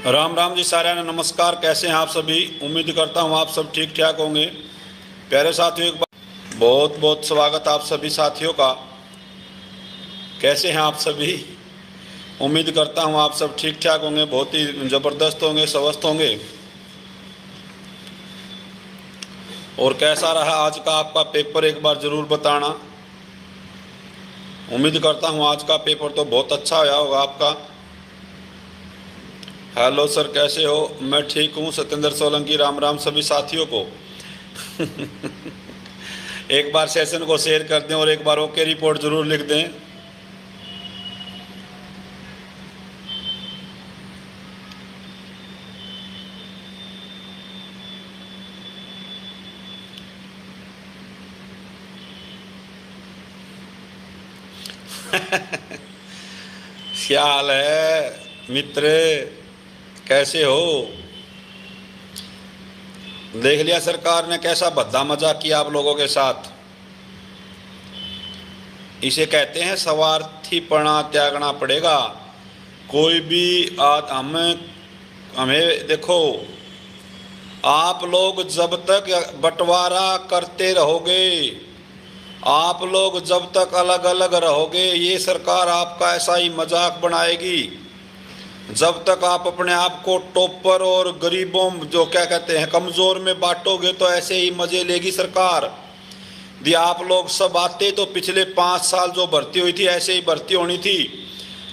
राम राम जी सारे ने नमस्कार। कैसे हैं आप सभी? उम्मीद करता हूँ आप सब ठीक ठाक होंगे। प्यारे साथियों, एक बार बहुत बहुत स्वागत आप सभी साथियों का। कैसे हैं आप सभी? उम्मीद करता हूँ आप सब ठीक ठाक होंगे, बहुत ही ज़बरदस्त होंगे, स्वस्थ होंगे। और कैसा रहा आज का आपका पेपर, एक बार ज़रूर बताना। उम्मीद करता हूँ आज का पेपर तो बहुत अच्छा होया होगा आपका। हेलो सर, कैसे हो? मैं ठीक हूँ सत्येंद्र सोलंकी। राम राम सभी साथियों को। एक बार सेशन को शेयर कर दें और एक बार ओके रिपोर्ट जरूर लिख दें। क्या हाल है मित्र, कैसे हो? देख लिया सरकार ने कैसा भद्दा मजाक किया आप लोगों के साथ। इसे कहते हैं स्वार्थीपना त्यागना पड़ेगा। कोई भी हमें देखो, आप लोग जब तक बंटवारा करते रहोगे, आप लोग जब तक अलग अलग रहोगे, ये सरकार आपका ऐसा ही मजाक बनाएगी। जब तक आप अपने आप को टॉपर और गरीबों, जो क्या कहते हैं, कमज़ोर में बांटोगे, तो ऐसे ही मज़े लेगी सरकार। यदि आप लोग सब आते तो पिछले 5 साल जो भर्ती हुई थी ऐसे ही भर्ती होनी थी।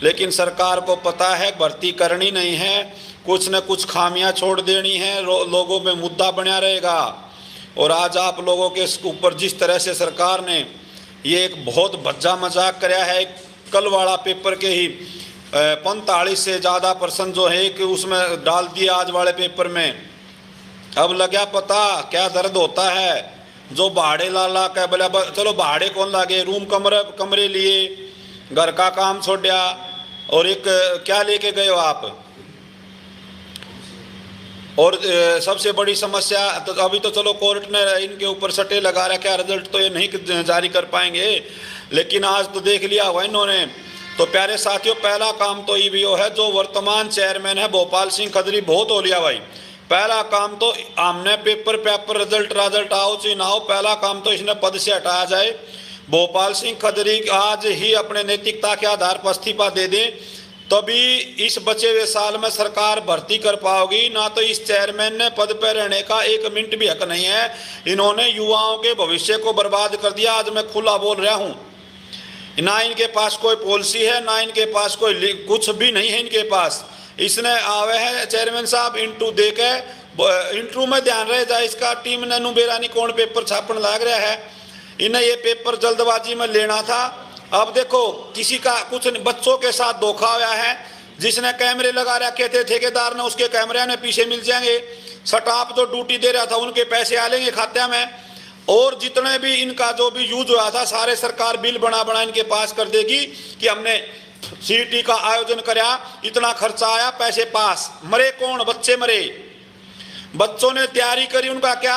लेकिन सरकार को पता है भर्ती करनी नहीं है, कुछ न कुछ खामियां छोड़ देनी है, लोगों में मुद्दा बना रहेगा। और आज आप लोगों के ऊपर जिस तरह से सरकार ने ये एक बहुत भज्जा मजाक कराया है, कल वाला पेपर के ही 45 से ज़्यादा प्रश्न जो है कि उसमें डाल दिए आज वाले पेपर में। अब लगा पता क्या दर्द होता है। जो भाड़े ला के बोला, चलो भाड़े कौन लागे, रूम कमरे लिए, घर का काम छोड़ा, और एक क्या लेके गए हो आप। और सबसे बड़ी समस्या तो अभी तो चलो कोर्ट ने इनके ऊपर सटे लगा रखा है, रिजल्ट तो ये नहीं जारी कर पाएंगे, लेकिन आज तो देख लिया हुआ इन्होंने। तो प्यारे साथियों, पहला काम तो ईवीओ है, जो वर्तमान चेयरमैन है भोपाल सिंह खदरी, बहुत हो लिया भाई। पहला काम तो हमने पेपर रिजल्ट आओ चाहे ना हो, पहला काम तो इसने पद से हटाया जाए। भोपाल सिंह खदरी आज ही अपने नैतिकता के आधार पर इस्तीफा दे दें, तभी इस बचे हुए साल में सरकार भर्ती कर पाओगी। ना तो इस चेयरमैन ने पद पर रहने का 1 मिनट भी हक नहीं है। इन्होंने युवाओं के भविष्य को बर्बाद कर दिया। आज मैं खुला बोल रहा हूँ, ना इनके पास कोई पॉलिसी है, ना इनके पास कोई कुछ भी नहीं है इनके पास। इसने आवे है चेयरमैन साहब इंटरव्यू दे के, इंटरव्यू में ध्यान रह जाए इसका, टीम ने नुबेरानी कौन पेपर छापन लग रहा है। इन्हें ये पेपर जल्दबाजी में लेना था। अब देखो, किसी का कुछ बच्चों के साथ धोखा हुआ है। जिसने कैमरे लगा रखे थे ठेकेदार ने, उसके कैमरे ने पीछे मिल जाएंगे। स्टाफ जो ड्यूटी दे रहा था उनके पैसे आ लेंगे खाते में। और जितने भी इनका जो भी यूज हुआ था, सारे सरकार बिल बना इनके पास कर देगी कि हमने सीटी का आयोजन कराया, इतना खर्चा आया, पैसे पास। मरे कौन? बच्चे मरे। बच्चों ने तैयारी करी, उनका क्या?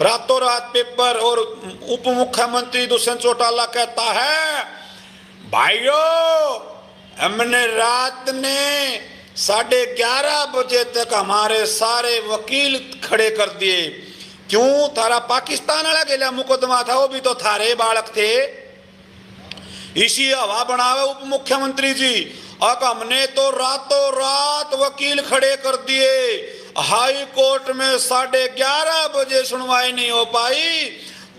रातों रात पेपर। और उप मुख्यमंत्री दुष्यंत चौटाला कहता है, भाइयों हमने रात ने 11:30 बजे तक हमारे सारे वकील खड़े कर दिए। क्यों? थारा पाकिस्तान वाला गेला मुकदमा था, वो भी तो थारे बालक थे। इसी हवा बनावे उप मुख्यमंत्री जी। अब हमने तो रातों रात वकील खड़े कर दिए। हाई कोर्ट में 11:30 बजे सुनवाई नहीं हो पाई,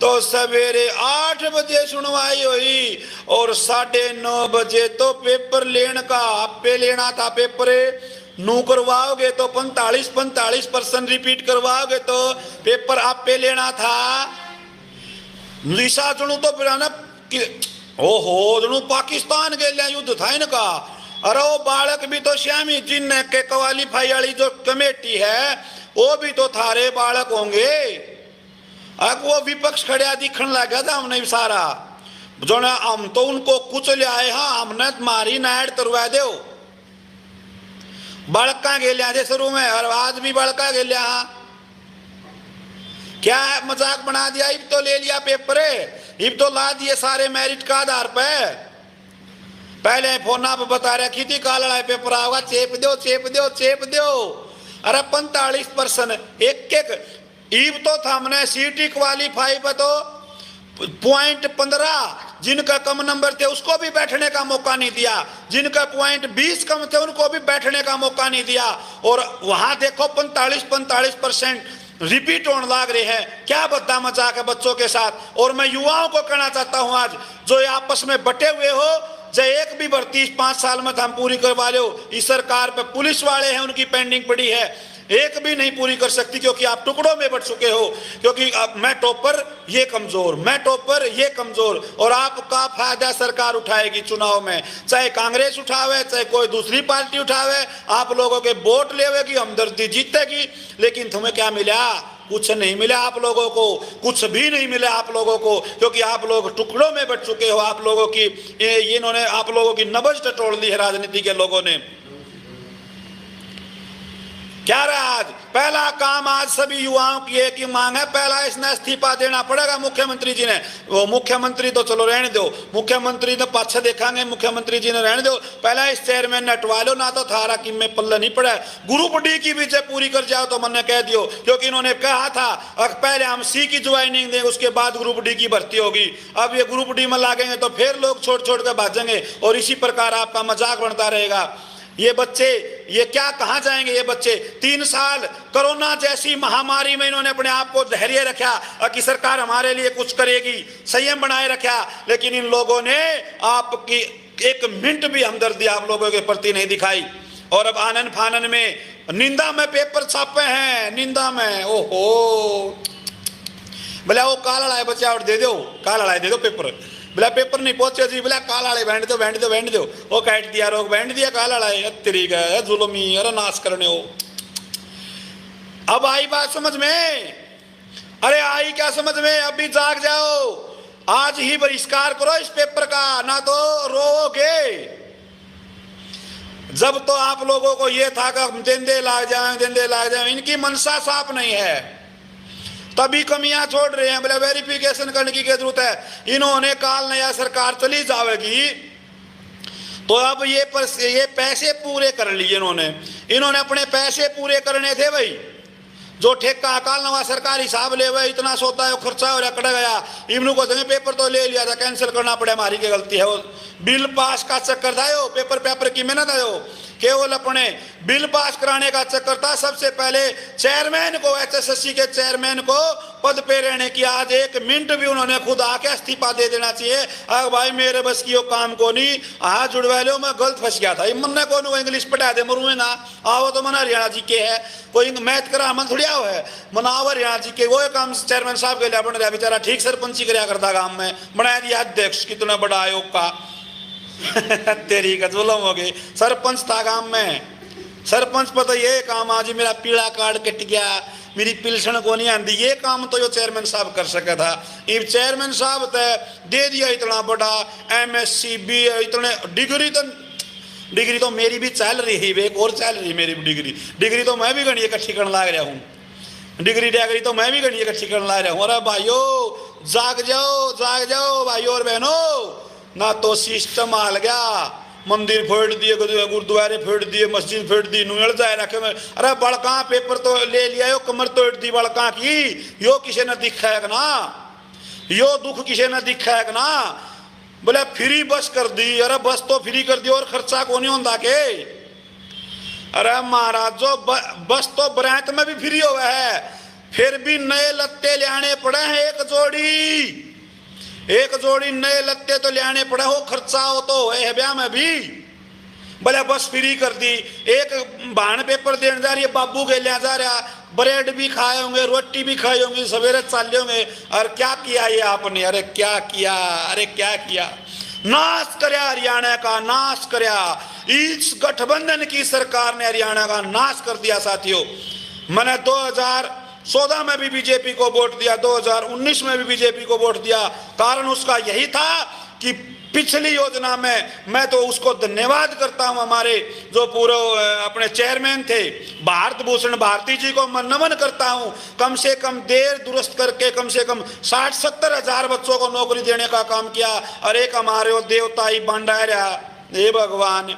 तो सवेरे 8 बजे सुनवाई हुई। और 9:30 बजे तो पेपर लेने का आपे लेना था। पेपर नू करवाओगे तो 45% रिपीट करवाओगे तो पेपर आप पे लेना था। निशा जणु तो बिना कि ओहो जणु पाकिस्तान के लिए युद्ध था इनका। अरे वो बालक भी तो श्यामी जिन के क्वालिफाई वाली जो कमेटी है, वो भी तो थारे बालक होंगे। अब वो विपक्ष खड़ा दिखने लगा था हमने सारा जो ना, हम तो उनको कुछ ले आए। हाँ, हमने मारी नायड तरवा दो। बड़का गेलिया थे शुरू में, और आज भी बड़का गेलिया। क्या मजाक बना दिया। इब तो ले लिया पेपर, इब तो ला दिए सारे मेरिट का आधार पे। पहले फोन पर बता रखी थी काला लड़ाई पेपर आओगा, चेप दो चेप दो चेप दो। अरे 45% एक ईब तो था हमने सीटी क्वालिफाई पे तो .15 जिनका कम नंबर थे उसको भी बैठने का मौका नहीं दिया, जिनका .20 कम थे उनको भी बैठने का मौका नहीं दिया। और वहां देखो 45% रिपीट होने लग रहे हैं। क्या बद्दा मजाक है बच्चों के साथ। और मैं युवाओं को कहना चाहता हूं आज जो आपस में बटे हुए हो, जो एक भी भर्ती 5 साल में हम पूरी करवा लो, इस सरकार पे पुलिस वाले हैं उनकी पेंडिंग पड़ी है, एक भी नहीं पूरी कर सकती क्योंकि आप टुकड़ों में बट चुके हो। क्योंकि मैं टॉपर ये कमजोर, मैं टॉपर ये कमजोर, और आपका फायदा सरकार उठाएगी चुनाव में, चाहे कांग्रेस उठावे चाहे कोई दूसरी पार्टी उठावे। आप लोगों के वोट लेवेगी, हमदर्दी जीतेगी, लेकिन तुम्हें क्या मिला? कुछ नहीं मिला आप लोगों को, कुछ भी नहीं मिला आप लोगों को, क्योंकि आप लोग टुकड़ों में बट चुके हो। आप लोगों की इन्होंने आप लोगों की नब्ज टटोल दी है राजनीति के लोगों ने। क्या रहा आज पहला काम? आज सभी युवाओं की एक ही मांग है, पहला इसने इस्तीफा देना पड़ेगा मुख्यमंत्री जी ने। वो मुख्यमंत्री तो चलो रहने दो, मुख्यमंत्री तो पाछे देखेंगे, मुख्यमंत्री जी ने रहने दो, पहला इस चेयरमैन ने हटवा लो, ना तो थारा की में पल्ला नहीं पड़ा। ग्रुप डी की भी जब पूरी कर जाओ तो मैंने कह दियो, क्योंकि इन्होंने कहा था पहले हम सी की ज्वाइनिंग देंगे उसके बाद ग्रुप डी की भर्ती होगी। अब ये ग्रुप डी में लागेंगे तो फिर लोग छोड़ छोड़ कर भागेंगे और इसी प्रकार आपका मजाक बनता रहेगा। ये बच्चे ये क्या कहाँ जाएंगे? ये बच्चे 3 साल कोरोना जैसी महामारी में इन्होंने अपने आप को धैर्य रखा कि सरकार हमारे लिए कुछ करेगी, संयम बनाए रखा, लेकिन इन लोगों ने आपकी एक मिनट भी हमदर्दी आप लोगों के प्रति नहीं दिखाई। और अब आनन फानन में निंदा में पेपर छापे हैं, निंदा में। ओहो, बोला वो काला लाए बच्चा और दे दो, काला लाए दे दो पेपर। बोला पेपर नहीं पहुंचे जी, बोला काला लाए बैंड दो बैंड दो बैंड दो। वो काट दिया रोग बैंड दिया काला लाए, तेरी गए जुलमी, अरे नाश करने हो। अब आई बात समझ में? अरे आई क्या समझ में? अभी जाग जाओ, आज ही बहिष्कार करो इस पेपर का, ना तो रोओगे। जब तो आप लोगों को ये था कि देंदे लाग जाए, इनकी मनसा साफ नहीं है, तभी कमियां छोड़ रहे हैं। बोले वेरिफिकेशन करने की जरूरत है। इन्होंने काल नया सरकार चली जाएगी तो अब ये पैसे पूरे कर लिए इन्होंने अपने पैसे पूरे करने थे भाई। जो ठेका काल नवा सरकार हिसाब ले वही इतना सोता है, खर्चा हो रहा गया, इमनू को देंगे पेपर तो ले लिया था, कैंसिल करना पड़े, हमारी की गलती है। वो बिल पास का चक्कर था, पेपर की मेहनत है, केवल अपने बिल पास कराने का चक्कर था। सबसे पहले चेयरमैन को, एचएसएससी के चेयरमैन को पद पे रहने की आज 1 मिनट भी उन्होंने खुद आके इस्तीफा दे देना चाहिए। अब भाई मेरे बस की काम को नहीं, हाथ जुड़वा लो, मैं गलत फंस गया था, मन को इंग्लिश पढ़ा दे मरू ना आओ तो मना हरियाणा जी के है, कोई मैथ करा मन थोड़ी आओ है, मनाओ हरियाणा जी के। वो काम चेयरमैन साहब के लिए बन रहा बेचारा, ठीक सरपंची कराया करता गाँव में, बनाया दिया अध्यक्ष, कितना बड़ा आयोग का तेरी का जुलम हो गई। सरपंच था गांव में, सरपंच पता ये काम, आज मेरा पीला कार्ड कट गया, मेरी पिलसन को नहीं आती, ये काम तो यो चेयरमैन साहब कर सका था। ये चेयरमैन साहब दे दिया इतना बड़ा MSc BA, इतने डिग्री तो मेरी भी चल रही है, एक और चल रही मेरी डिग्री तो मैं भी गणी इकट्ठी करने लग रहा हूँ, डिग्री तो मैं भी गणी इकट्ठी करने लग रहा हूँ। अरे भाइयों जाग जाओ भाइयों और बहनों, ना तो सिस्टम हाल गया, मंदिर फोड़ दिए, गुरुद्वारे फोड़ दिए, मस्जिद फोड़ दी, नुयल जाए रखे में। अरे बड़का पेपर तो ले लिया, यो कमर तोड़ दी बड़का की, यो किसे न दिखा है ना, यो दुख किसे न दिखा है ना। बोले फ्री बस कर दी, अरे बस तो फ्री कर दी और खर्चा को नहीं होता के। अरे महाराज जो बस तो बरात में भी फ्री हुआ है, फिर भी नए लत्ते लाने पड़े हैं, एक जोड़ी नए लत्ते तो लाने पड़े हो, खर्चा हो तो है ब्याह में भी। बोले बस फ्री कर दी, एक भाण पेपर देने जा रही है, बाबू के लिया जा रहा, ब्रेड भी खाए होंगे, रोटी भी खाई होंगी, सवेरे चाले होंगे। और क्या किया ये आपने? अरे क्या किया, नाश करया हरियाणा का, नाश करया। इस गठबंधन की सरकार ने हरियाणा का नाश कर दिया साथियों। मैंने 2014 में भी बीजेपी को वोट दिया, 2019 में भी बीजेपी को वोट दिया। कारण उसका यही था कि पिछली योजना में मैं तो उसको धन्यवाद करता हूं, हमारे जो पूरे अपने चेयरमैन थे भारत भूषण भारती जी को मैं नमन करता हूं। कम से कम देर दुरुस्त करके कम से कम 60-70 हजार बच्चों को नौकरी देने का काम किया। और एक हमारे वो देवता ही बांडा रहा, हे भगवान,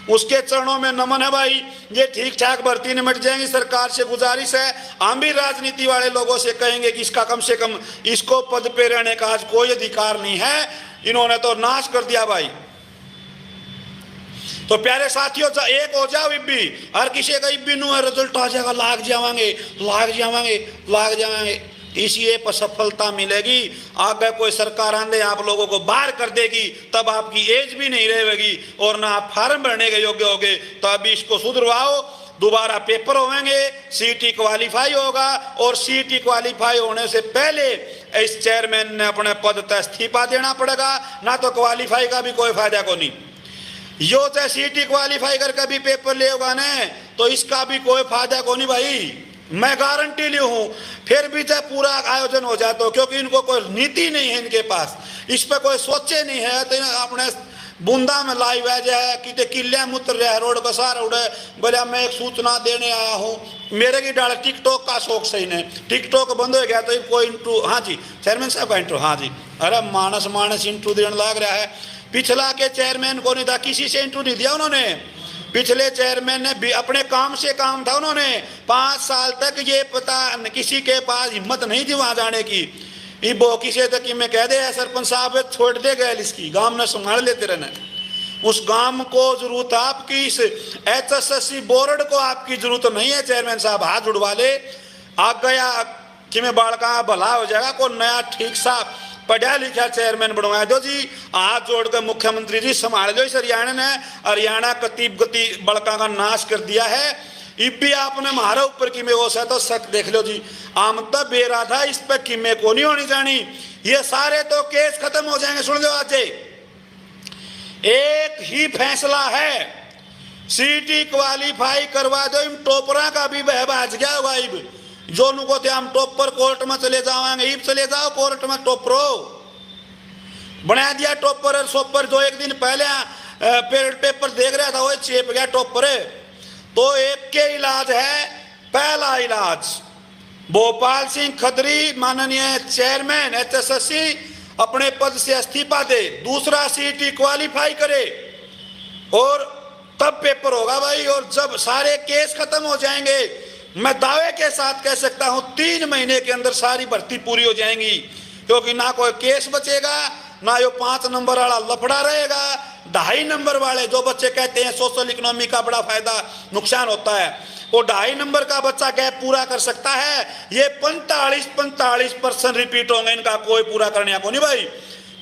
उसके चरणों में नमन है भाई। ये ठीक ठाक भर्ती निमट जाएंगी। सरकार से गुजारिश है, हम भी राजनीति वाले लोगों से कहेंगे कि इसका कम से कम इसको पद पे रहने का आज कोई अधिकार नहीं है, इन्होंने तो नाश कर दिया भाई। तो प्यारे साथियों, एक हो जाओ इब्बी, हर किसी का इब्बी नु रिजल्ट आ जाएगा, लाग जावांगे लाग जावांगे लाग जावांगे, इसी पर सफलता मिलेगी। आगे कोई सरकार आंदे आप लोगों को बाहर कर देगी, तब आपकी एज भी नहीं रहेगी और ना आप फार्म भरने के योग्य होगे। तो अभी इसको सुधरवाओ, दोबारा पेपर होंगे, सीटी क्वालिफाई होगा और सीटी क्वालिफाई होने से पहले इस चेयरमैन ने अपने पद से इस्तीफा देना पड़ेगा, ना तो क्वालिफाई का भी कोई फायदा को नहीं। यो चाहे सीटी क्वालिफाई करके भी पेपर ले होगा ना, तो इसका भी कोई फायदा को नहीं भाई, मैं गारंटी ली हूं। फिर भी चाहे पूरा आयोजन हो जाए तो, क्योंकि इनको कोई नीति नहीं है, इनके पास इस पर कोई सोचे नहीं है। तो अपने बूंदा में लाई वह है कि किले में उतर रहा है, रोड का सारा उड़े, बोले मैं एक सूचना देने आया हूँ। मेरे की डाल टिकटॉक का शौक सही ने, टिकटॉक बंद हो गया तो कोई इंटरव्यू, हाँ जी चेयरमैन साहब का इंटरव्यू, हाँ जी, अरे मानस इंटरव्यू देने लग रहा है। पिछला के चेयरमैन को नहीं था, किसी से इंटरव्यू नहीं दिया उन्होंने। पिछले चेयरमैन ने भी अपने काम से काम था, उन्होंने 5 साल तक ये पता किसी के पास हिम्मत नहीं थी वहां जाने की। वो किसी तक कि मैं कह दे सरपंच साहब छोड़ दे गए, इसकी गांव में संभाल लेते रहना। उस गांव को जरूरत आपकी, इस HSSC बोर्ड को आपकी जरूरत नहीं है। चेयरमैन साहब हाथ जुड़वा ले, आ गया कि मैं बालका भला हो जाएगा, को नया ठीक सा पढ़ा लिखा चेयरमैन बनवा दो जी। हाथ जोड़कर मुख्यमंत्री जी संभाल दो। इस हरियाणा ने, हरियाणा कतीब गति बड़का का नाश कर दिया है। इब भी आपने हमारे ऊपर की में वो सा तो शक देख लो जी, आमदा बेरा था, इस पर किमे को नहीं होनी जानी। ये सारे तो केस खत्म हो जाएंगे। सुन लो, आज एक ही फैसला है, सीटी क्वालिफाई करवा दो। इन टोपरा का भी बहबाज गया हुआ, इब जो नुको थे हम टॉपर कोर्ट में चले जाओगे, इब चले जाओ कोर्ट में, टॉपरो बना दिया टॉपर और सोपर। जो एक दिन पहले पेपर देख रहा था वो चेप गया टॉपर। तो एक के इलाज है, पहला इलाज भोपाल सिंह खत्री माननीय चेयरमैन HSSC अपने पद से इस्तीफा दे, दूसरा सीटी क्वालिफाई करे और तब पेपर होगा भाई। और जब सारे केस खत्म हो जाएंगे, मैं दावे के साथ कह सकता हूं 3 महीने के अंदर सारी भर्ती पूरी हो जाएंगी, क्योंकि ना कोई केस बचेगा, ना यो 5 नंबर वाला लफड़ा रहेगा। 2.5 नंबर वाले जो बच्चे कहते हैं सोशल इकोनॉमी का बड़ा फायदा नुकसान होता है, वो 2.5 नंबर का बच्चा गैप पूरा कर सकता है। ये 45% रिपीट होंगे, इनका कोई पूरा करने को नहीं भाई।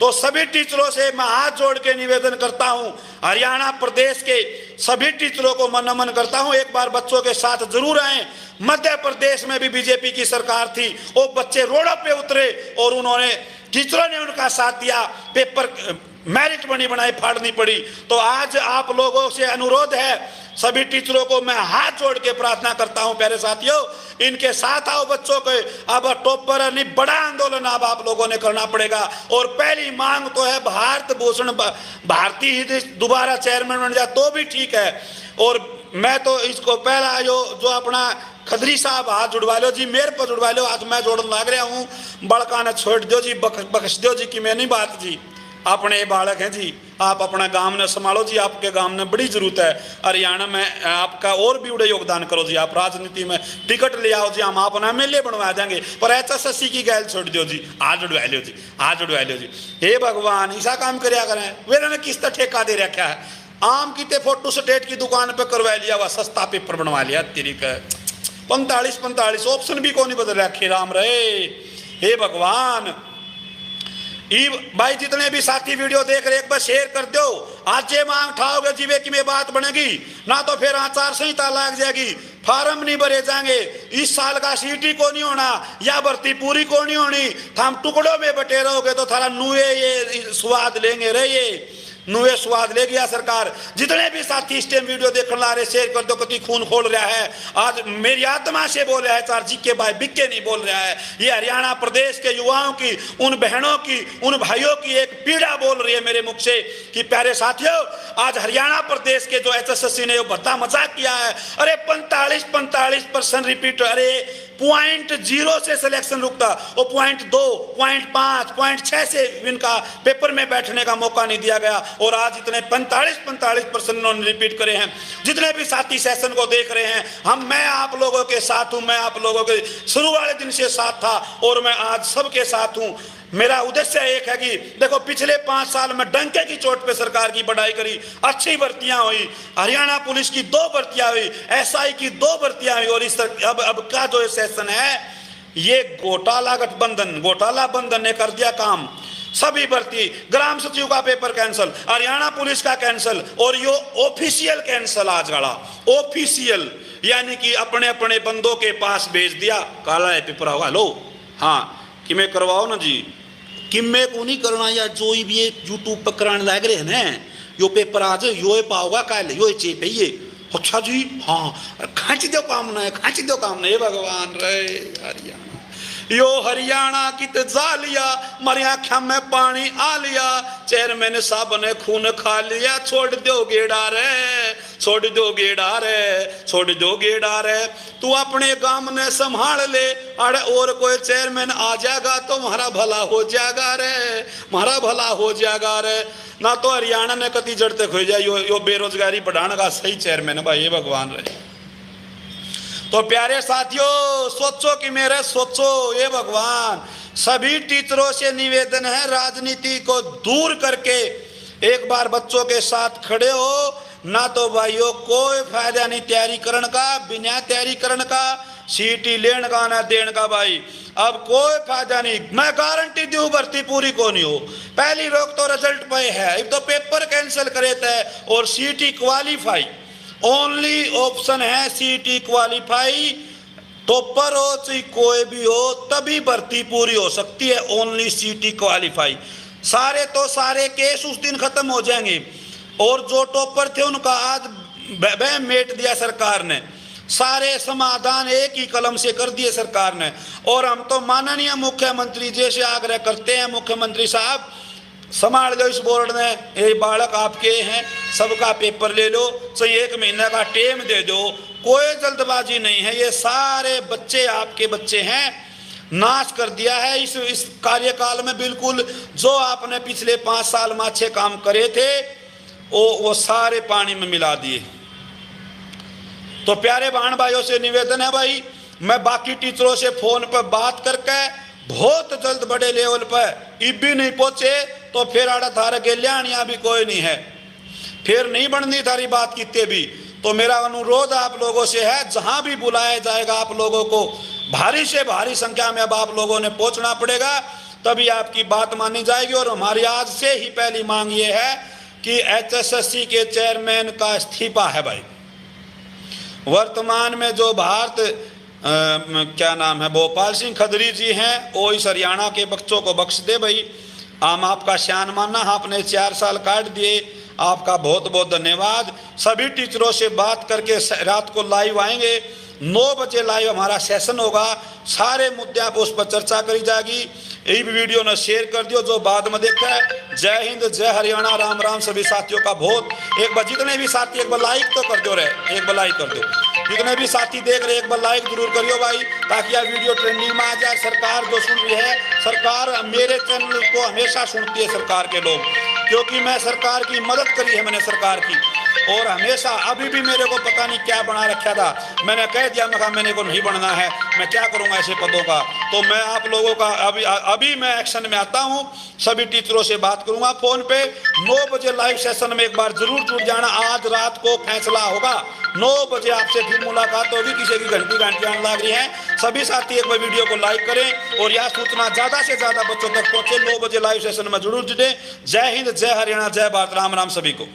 तो सभी टीचरों से मैं हाथ जोड़ के निवेदन करता हूं, हरियाणा प्रदेश के सभी टीचरों को मैं नमन करता हूं, एक बार बच्चों के साथ जरूर आए। मध्य प्रदेश में भी बीजेपी की सरकार थी, वो बच्चे रोडों पे उतरे और उन्होंने, टीचरों ने उनका साथ दिया, पेपर मेरिट बनी बनाई फाड़नी पड़ी। तो आज आप लोगों से अनुरोध है, सभी टीचरों को मैं हाथ जोड़ के प्रार्थना करता हूं, प्यारे साथियों इनके साथ आओ बच्चों के। अब टॉपर नहीं, बड़ा आंदोलन अब आप लोगों ने करना पड़ेगा। और पहली मांग तो है भारत भूषण भारती ही दोबारा चेयरमैन बन जाए तो भी ठीक है। और मैं तो इसको पहला जो अपना खदरी साहब हाथ जुड़वा लो जी, मेरे पर जुड़वा लो, आज मैं जोड़न लग रहा हूँ। बड़का ने छोड़ दो जी, बख्श दो जी कि मैं नहीं बात जी, अपने बालक हैं जी, आप अपना गांव ने संभालो जी, आपके गांव में बड़ी जरूरत है। हरियाणा में आपका और भी बड़े योगदान करो जी, आप राजनीति में टिकट ले आओ जी, हम अपना MLA बनवा देंगे। पर HSSC की गैल छोड़ दो जी, हाथ जुड़वा लो जी, हाथ जुड़वा लो जी। हे भगवान, ऐसा काम करया करें। वे ने किस तरह ठेका दे रखा है, आम की फोटो स्टेट की दुकान पे करवा लिया, वह सस्ता पेपर बनवा लिया। तेरी का 45 ऑप्शन भी कौन बदल रखे, राम रहे। हे भगवान, भाई जितने भी साथी वीडियो देख रहे एक बार शेयर कर दो। आज ये मांग उठाओगे जीवे की में बात बनेगी, ना तो फिर आचार संहिता लग जाएगी, फार्म नहीं भरे जाएंगे। इस साल का सीटी को नहीं होना या भर्ती पूरी को नहीं होनी, हम टुकड़ों में बटे रहोगे तो थारा नुए ये स्वाद लेंगे रे, ये नुए स्वाद ले गया सरकार। जितने भी साथी स्टेम वीडियो देखने ला रहे शेयर कर दो, कति खून खोल रहा है। आज मेरी आत्मा से बोल रहा है, चार जी के भाई बिक के नहीं बोल रहा है। ये हरियाणा प्रदेश के युवाओं की, उन बहनों की, उन भाइयों की एक पीड़ा बोल रही है मेरे मुख से कि प्यारे साथियों, आज हरियाणा प्रदेश के जो HSSC ने भद्दा मजाक किया है, अरे 45% रिपीट, अरे 0.0 से सिलेक्शन रुकता, वो 0.2, 0.5, 0.6 से इनका पेपर में बैठने का मौका नहीं दिया गया। और आज इतने 45% उन्होंने रिपीट करे हैं। जितने भी साथी सेशन को देख रहे हैं, मैं आप लोगों के साथ हूं, मैं आप लोगों के शुरू वाले दिन से साथ था और मैं आज सबके साथ हूं। मेरा उद्देश्य एक है कि देखो, पिछले 5 साल में डंके की चोट पे सरकार की बढ़ाई करी, अच्छी भर्तियां हुई, हरियाणा पुलिस की 2 भर्तियां हुई, एसआई की 2 भर्तियां हुई। और इस अब का जो सेशन है, ये घोटाला गठबंधन, घोटाला बंधन ने कर दिया काम। सभी भर्ती, ग्राम सचिव का पेपर कैंसिल, हरियाणा पुलिस का कैंसिल, और यो ऑफिशियल कैंसिल आज गड़ा, ऑफिशियल, यानी कि अपने अपने बंदों के पास भेज दिया। काला है पेपर होगा, लो हाँ कि मैं करवाओ ना जी, कि मैं को नहीं करना, या जो भी यूट्यूब पर कराने लग रहे हैं ना, यो पेपर आज यो पाओगा कल, यो चेप है ये। अच्छा जी, हाँ खींच दो काम ना, खींच दो काम ना। भगवान रे हरियाणा, यो हरियाणा की जा लिया, मारी आँखों में पानी आ लिया, चेयरमैन साहब ने खून खा लिया। छोड़ दो गेड़ा रे, छोड़ दो गेड़ा रे, छोड़ दो गेड़ा रे, तू अपने गांव ने संभाल ले, अरे और कोई चेयरमैन आ जाएगा तो हमारा भला हो जाएगा रे, हमारा भला हो जाएगा रे। ना तो हरियाणा ने कति जड़ते खो जाए, यो बेरोजगारी बढ़ाने का सही चेयरमैन है भाई, ये भगवान रे। तो प्यारे साथियों, सोचो कि मेरे सोचो, ये भगवान, सभी टीचरों से निवेदन है, राजनीति को दूर करके एक बार बच्चों के साथ खड़े हो। ना तो भाइयों कोई फायदा नहीं तैयारी करने का, बिना तैयारी करने का, सीटी लेने का ना देने का भाई, अब कोई फायदा नहीं। मैं गारंटी दूं भर्ती पूरी को नहीं हो। पहली रोक तो रिजल्ट पे है, अब तो पेपर कैंसिल करे थे और सीटी क्वालिफाई, ओनली ऑप्शन है सीटी क्वालिफाई। टॉपर हो चाहे कोई भी हो, तभी भर्ती पूरी हो सकती है, ओनली सीटी क्वालिफाई। सारे तो सारे केस उस दिन खत्म हो जाएंगे, और जो टॉपर थे उनका आज वह मेट दिया सरकार ने, सारे समाधान एक ही कलम से कर दिए सरकार ने। और हम तो माननीय मुख्यमंत्री जी से आग्रह करते हैं, मुख्यमंत्री साहब संभाल लो इस बोर्ड ने, ये बालक आपके हैं, सबका पेपर ले लो, चाहे 1 महीने का टेम दे दो, कोई जल्दबाजी नहीं है, ये सारे बच्चे आपके बच्चे हैं। नाश कर दिया है इस कार्यकाल में, बिल्कुल जो आपने पिछले 5 साल में अच्छे काम करे थे वो सारे पानी में मिला दिए। तो प्यारे बहन भाइयों से निवेदन है भाई, मैं बाकी टीचरों से फोन पर बात करके बहुत जल्द बड़े लेवल पर इब भी नहीं पहुंचे तो फिर आड़ा थारे गेलियानिया भी कोई नहीं है, फिर नहीं बननी थारी बात कितने भी। तो मेरा अनुरोध आप लोगों से है, जहां भी बुलाया जाएगा आप लोगों को भारी से भारी संख्या में अब आप लोगों ने पहुंचना पड़ेगा, तभी आपकी बात मानी जाएगी। और हमारी आज से ही पहली मांग ये है कि HSSC के चेयरमैन का इस्तीफा है भाई। वर्तमान में जो क्या नाम है, भोपाल सिंह खदरी जी हैं, वो इस हरियाणा के बच्चों को बख्श दे भाई। हम आपका शान मानना, आपने 4 साल काट दिए, आपका बहुत बहुत धन्यवाद। सभी टीचरों से बात करके रात को लाइव आएंगे, 9 बजे लाइव हमारा सेशन होगा, सारे मुद्दे पर उस पर चर्चा करी जाएगी। यही वीडियो ने शेयर कर दियो जो बाद में देखा है। जय हिंद, जय हरियाणा, राम राम सभी साथियों का बहुत। एक बार जितने भी साथी एक बार लाइक तो कर दो रे, एक बार लाइक कर दो, जितने भी साथी देख रहे एक बार लाइक जरूर करियो भाई, ताकि यह वीडियो ट्रेंडिंग में आ जाए। सरकार जो सुन रही है, सरकार मेरे चैनल को हमेशा सुनती है सरकार के लोग, क्योंकि मैं सरकार की मदद करी है मैंने सरकार की, और हमेशा अभी भी मेरे को पता नहीं क्या बना रखा था, मैंने कह दिया मैं कहा मैंने को नहीं बनना है, मैं क्या करूंगा ऐसे पदों का। तो मैं आप लोगों का अभी मैं एक्शन में आता हूं, सभी टीचरों से बात करूंगा फोन पे। 9 बजे लाइव सेशन में एक बार जरूर जुड़ जाना। आज रात को फैसला होगा, 9 बजे आपसे फिर मुलाकात होगी। किसी की घंटी आने लग रही है, सभी साथी एक बार वीडियो को लाइक करें और यह सूचना ज्यादा से ज्यादा बच्चों तक पहुंचे। 9 बजे लाइव सेशन में जरूर जुड़े। जय हिंद, जय हरियाणा, जय भारत, राम राम सभी को।